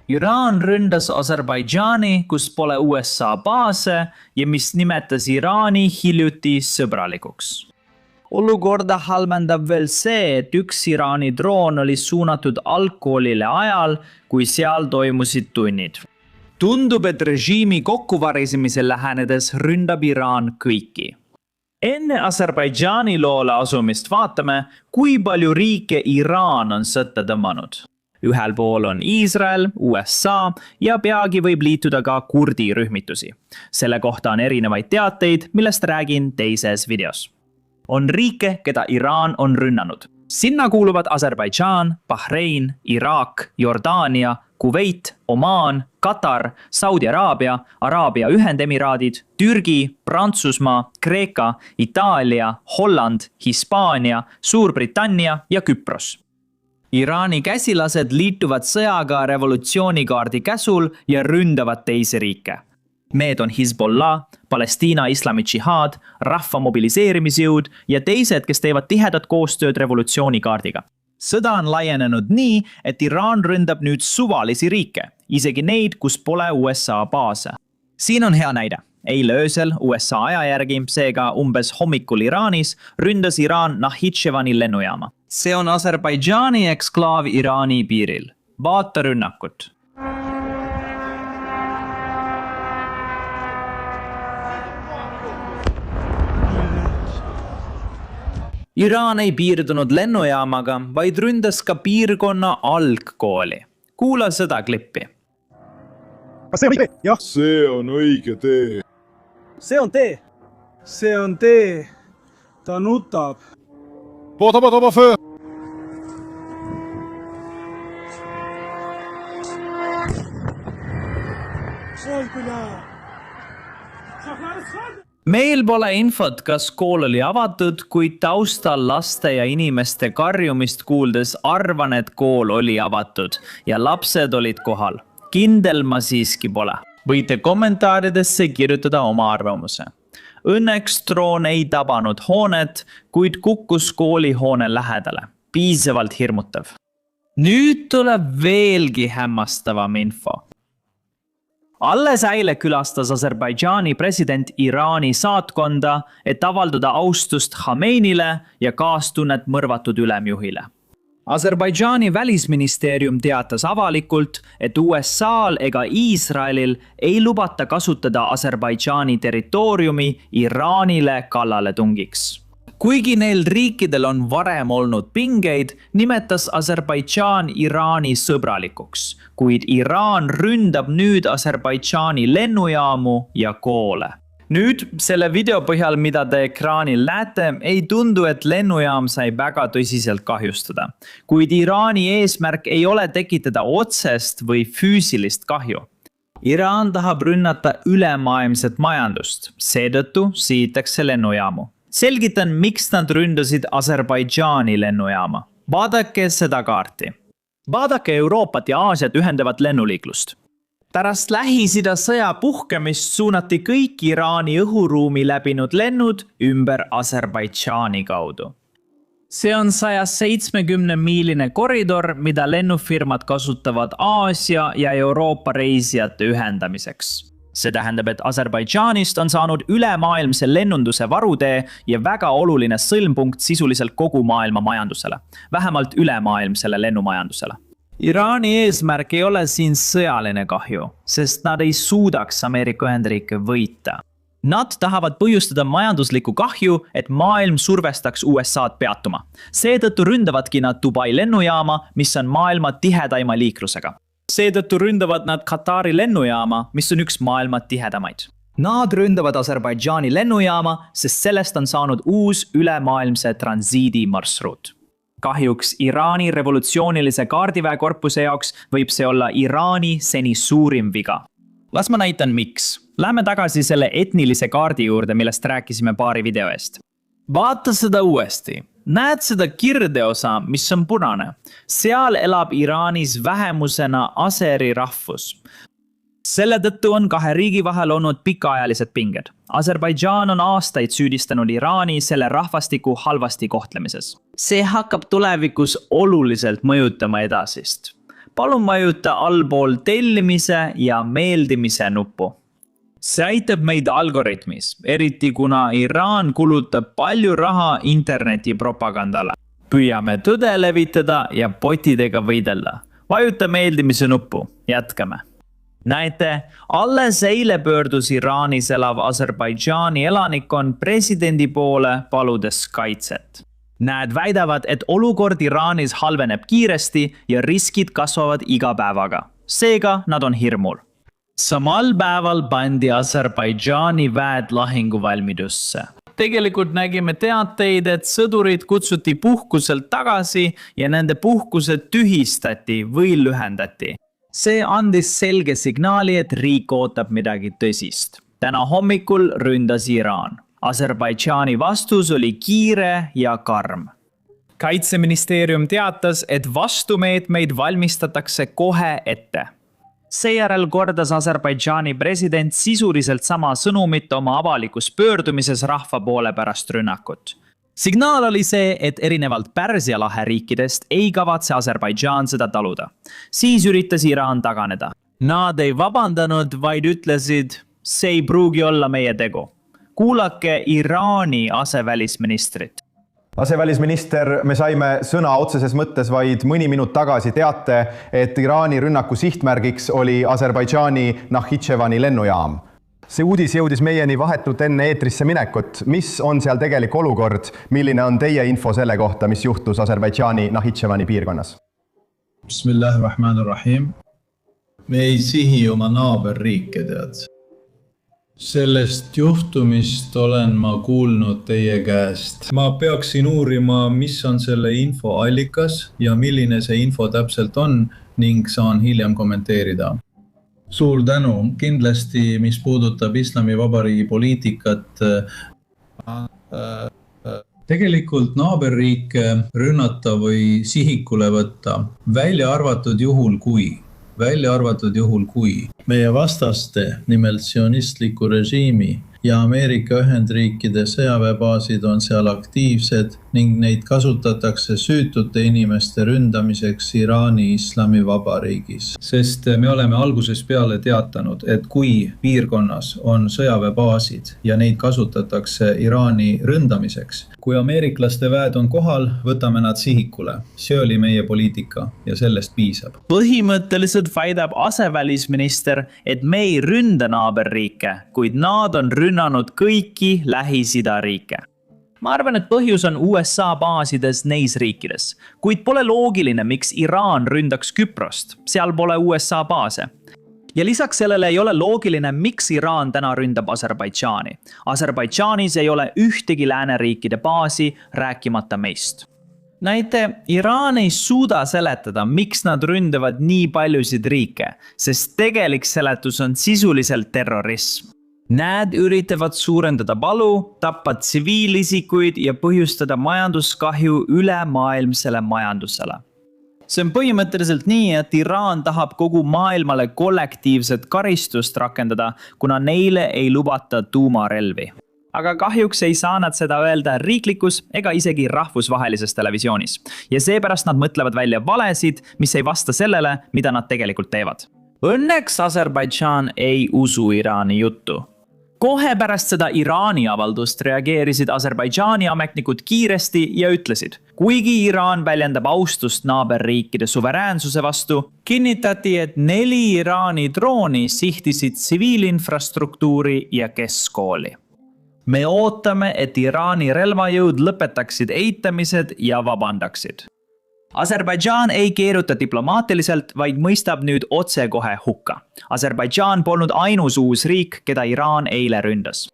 Iraan ründas Aserbaidžaani, kus pole USA baase ja mis nimetas Iraani hiljuti sõbralikuks. Olukorda halvendab veel see, et üks Iraani droon oli suunatud algkoolile ajal, kui seal toimusid tunnid. Tundub, et režiimi kokkuvarisemise lähenedes ründab Iraan kõiki. Enne Aserbaidžaani loole asumist vaatame, kui palju riike Iraan on sõtta tõmmanud. Ühel pool on Iisrael, USA ja peagi võib liituda ka kurdi rühmitusi. Selle kohta on erinevaid teateid, millest räägin teises videos. On riike, keda Iraan on rünnanud. Sinna kuuluvad Aserbaidžaan, Bahrein, Iraak, Jordaania, Kuveit, Omaan, Katar, Saudi Araabia, Araabia Ühendemiraadid, Türgi, Prantsusmaa, Kreeka, Itaalia, Holland, Hispaania, Suurbritannia ja Küpros. Iraani käsilased liituvad sõjaga revolutsioonikaardi käsul ja ründavad teisi riike. Need on Hezbollah, Palestiina Islami džihaad, rahva mobiliseerimisjõud ja teised, kes teevad tihedat koostööd revolutsioonikaardiga. Sõda on laienenud nii, et Iraan ründab nüüd suvalisi riike, isegi neid, kus pole USA baase. Siin on hea näide. Eile öösel USA aja järgi, seega umbes hommikul Iraanis, ründas Iraan Nakhitševani lennujaama. See on Aserbaidžaani eksklaav Iraani piiril. Vaata rünnakut. Iraan ei piirdunud lennujaamaga, vaid ründas ka piirkonna algkooli. Kuula seda klippi. See on õige tee. See on tee. See on tee. Ta nutab. Poota föö. Meil pole infot, kas kool oli avatud, kuid taustal laste ja inimeste karjumist kuuldes arvan, et kool oli avatud ja lapsed olid kohal. Kindel ma siiski pole. Võite kommentaaridesse kirjutada oma arvamuse. Õnneks droon ei tabanud hoonet, kuid kukkus koolihoone lähedale. Piisavalt hirmutav. Nüüd tuleb veelgi hämmastavam info. Alles äile külastas Aserbaidžaani president Iraani saatkonda, et avaldada austust Khameneile ja kaastunnet mõrvatud ülemjuhile. Aserbaidžaani välisministeerium teatas avalikult, et USA-l ega Iisraelil ei lubata kasutada Aserbaidžaani territooriumi Iraanile kallaletungiks. Kuigi neil riikidel on varem olnud pingeid, nimetas Aserbaidžaan Iraani sõbralikuks, kuid Iraan ründab nüüd Aserbaidžaani lennujaamu ja koole. Nüüd selle video põhjal, mida te ekraanil näete, ei tundu, et lennujaam sai väga tõsiselt kahjustada. Kuid Iraani eesmärk ei ole tekitada otsest või füüsilist kahju. Iraan tahab rünnata ülemaailmset majandust, seetõttu sihitakse lennujaamu. Selgitan, miks nad ründasid Aserbaidžaani lennujaama. Vaadake seda kaarti. Vaadake Euroopat ja Aasiat ühendavat lennuliiklust. Pärast Lähis-Ida sõja puhkemist suunati kõik Iraani õhuruumi läbinud lennud ümber Aserbaidžaani kaudu. See on 170-miiline koridor, mida lennufirmad kasutavad Aasia ja Euroopa reisijate ühendamiseks. See tähendab, et Aserbaidžaanist on saanud ülemaailmse lennunduse varutee ja väga oluline sõlmpunkt sisuliselt kogu maailma majandusele, vähemalt ülemaailmsele lennumajandusele. Iraani eesmärk ei ole siin sõjaline kahju, sest nad ei suudaks Ameerika Ühendriike võita. Nad tahavad põhjustada majanduslikku kahju, et maailm survestaks USA-d peatuma. Seetõttu ründavadki nad Dubai lennujaama, mis on maailma tihedaima liiklusega. Seetõttu ründavad nad Katari lennujaama, mis on üks maailma tihedamaid. Nad ründavad Aserbaidžaani lennujaama, sest sellest on saanud uus ülemaailmse transiidi marsruut. Kahjuks Iraani revolutsioonilise kaardiväekorpuse jaoks võib see olla Iraani seni suurim viga. Las ma näitan miks. Lähme tagasi selle etnilise kaardi juurde, millest rääkisime paari video eest. Vaata seda uuesti. Näed seda kirdeosa, mis on punane. Seal elab Iraanis vähemusena aseri rahvus. Selle tõttu on kahe riigi vahel olnud pikaajalised pinged. Aserbaidžaan on aastaid süüdistanud Iraani selle rahvastiku halvasti kohtlemises. See hakkab tulevikus oluliselt mõjutama edasist. palun vajuta allpool tellimise ja meeldimise nuppu. See aitab meid algoritmis, eriti kuna Iraan kulutab palju raha interneti propagandale. Püüame tõde levitada ja botidega võidelda. Vajuta meeldimise nuppu, jätkame. Näete, alles eile pöördus Iraanis elav Aserbaidžaani elanikkond presidendi poole paludes kaitset. Nad väidavad, et olukord Iraanis halveneb kiiresti ja riskid kasvavad iga päevaga. Seega nad on hirmul. Samal päeval pandi Aserbaidžaani väed lahinguvalmidusse. Tegelikult nägime teateid, et sõdurid kutsuti puhkuselt tagasi ja nende puhkused tühistati või lühendati. See andis selge signaali, et riik ootab midagi tõsist. Täna hommikul ründas Iraan. Aserbaidžaani vastus oli kiire ja karm. Kaitseministeerium teatas, et vastumeetmeid valmistatakse kohe ette. Seejärel kordas Aserbaidžaani president sisuliselt sama sõnumit oma avalikus pöördumises rahva poole pärast rünnakut. Signaal oli see, et erinevalt Pärsia lahe riikidest ei kavatse Aserbaidžaan seda taluda. Siis üritas Iraan taganeda. Nad ei vabandanud, vaid ütlesid, see ei pruugi olla meie tegu. Kuulake Iraani asevälisministrit. Asevälisminister, me saime sõna otseses mõttes vaid mõni minut tagasi teate, et Iraani rünnaku sihtmärgiks oli Aserbaidžaani Nakhitševani lennujaam. See uudis jõudis meieni vahetult enne eetrisse minekut. Mis on seal tegelik olukord? Milline on teie info selle kohta, mis juhtus Aserbaidžaani Nakhitševani piirkonnas? Bismillahirrahmanirrahim. Me ei sihi oma naaberriike, tead. Sellest juhtumist olen ma kuulnud teie käest. Ma peaksin uurima, mis on selle info allikas ja milline see info täpselt on ning saan hiljem kommenteerida. Suur tänu. Kindlasti, mis puudutab Islami Vabariigi poliitikat, tegelikult naaberriike rünnata või sihikule võtta, välja arvatud juhul kui meie vastaste, nimelt sionistliku režiimi ja Ameerika Ühendriikide sõjaväebaasid on seal aktiivsed ning neid kasutatakse süütute inimeste ründamiseks Iraani Islami Vabariigis. Sest me oleme algusest peale teatanud, et kui piirkonnas on sõjaväebaasid ja neid kasutatakse Iraani ründamiseks, kui ameeriklaste väed on kohal, võtame nad sihikule. See oli meie poliitika ja sellest piisab. Põhimõtteliselt väidab asevälisminister, et me ei ründa naaberriike, kuid nad on rünnanud kõiki Lähis-Ida riike. Ma arvan, et põhjus on USA baasides neis riikides, kuid pole loogiline, miks Iraan ründaks Küprost, seal pole USA baase. Ja lisaks sellele ei ole loogiline, miks Iraan täna ründab Aserbaidžaani. Aserbaidžaanis ei ole ühtegi lääneriikide baasi, rääkimata meist. Näite, Iraan ei suuda seletada, miks nad ründavad nii paljusid riike, sest tegelik seletus on sisuliselt terrorism. Nad üritavad suurendada palu, tappa tsiviilisikuid ja põhjustada majanduskahju ülemaailmsele majandusele. See on põhimõtteliselt nii, et Iraan tahab kogu maailmale kollektiivset karistust rakendada, kuna neile ei lubata tuumarelvi. Aga kahjuks ei saa nad seda öelda riiklikus ega isegi rahvusvahelises televisioonis. Ja seepärast nad mõtlevad välja valesid, mis ei vasta sellele, mida nad tegelikult teevad. Õnneks Aserbaidžaan ei usu Iraani juttu. Kohe pärast seda Iraani avaldust reageerisid Aserbaidžaani ametnikud kiiresti ja ütlesid, kuigi Iraan väljendab austust naaberriikide suveräänsuse vastu, kinnitati, et 4 Iraani drooni sihtisid tsiviilinfrastruktuuri ja keskkooli. Me ootame, et Iraani relvajõud lõpetaksid eitamised ja vabandaksid. Aserbaidžaan ei keeruta diplomaatiliselt, vaid mõistab nüüd otsekohe hukka. Aserbaidžaan polnud ainus uus riik, keda Iraan eile ründas.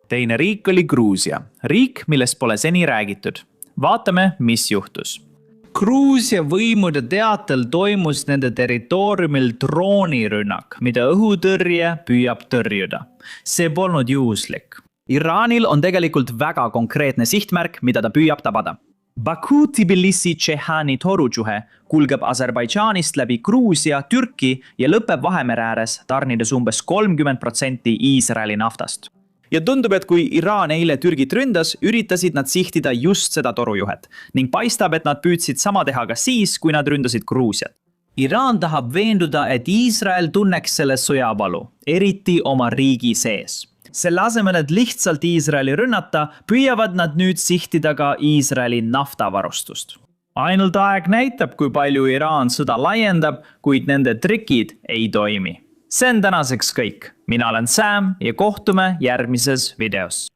Teine riik oli Gruusia, riik, millest pole seni räägitud. Vaatame, mis juhtus. Gruusia võimude teatel toimus nende territooriumil droonirünnak, mida õhutõrje püüab tõrjuda. See polnud juhuslik. Iraanil on tegelikult väga konkreetne sihtmärk, mida ta püüab tabada. Baku Tbilisi Tšehhani torujuhe kulgeb Aserbaidžaanist läbi Gruusia, Türki ja lõpeb Vahemere ääres, tarnides umbes 30% Iisraeli naftast. Ja tundub, et kui Iraan eile Türgit ründas, üritasid nad sihtida just seda torujuhet ning paistab, et nad püüdsid sama teha ka siis, kui nad ründasid Gruusiat. Iraan tahab veenduda, et Iisrael tunneks selle sõjavalu, eriti oma riigi sees. Selle asemel, et lihtsalt Iisraeli rünnata, püüavad nad nüüd sihtida ka Iisraeli naftavarustust. Ainult aeg näitab, kui palju Iraan sõda laiendab, kuid nende trikid ei toimi. See on tänaseks kõik. Mina olen Sam ja kohtume järgmises videos.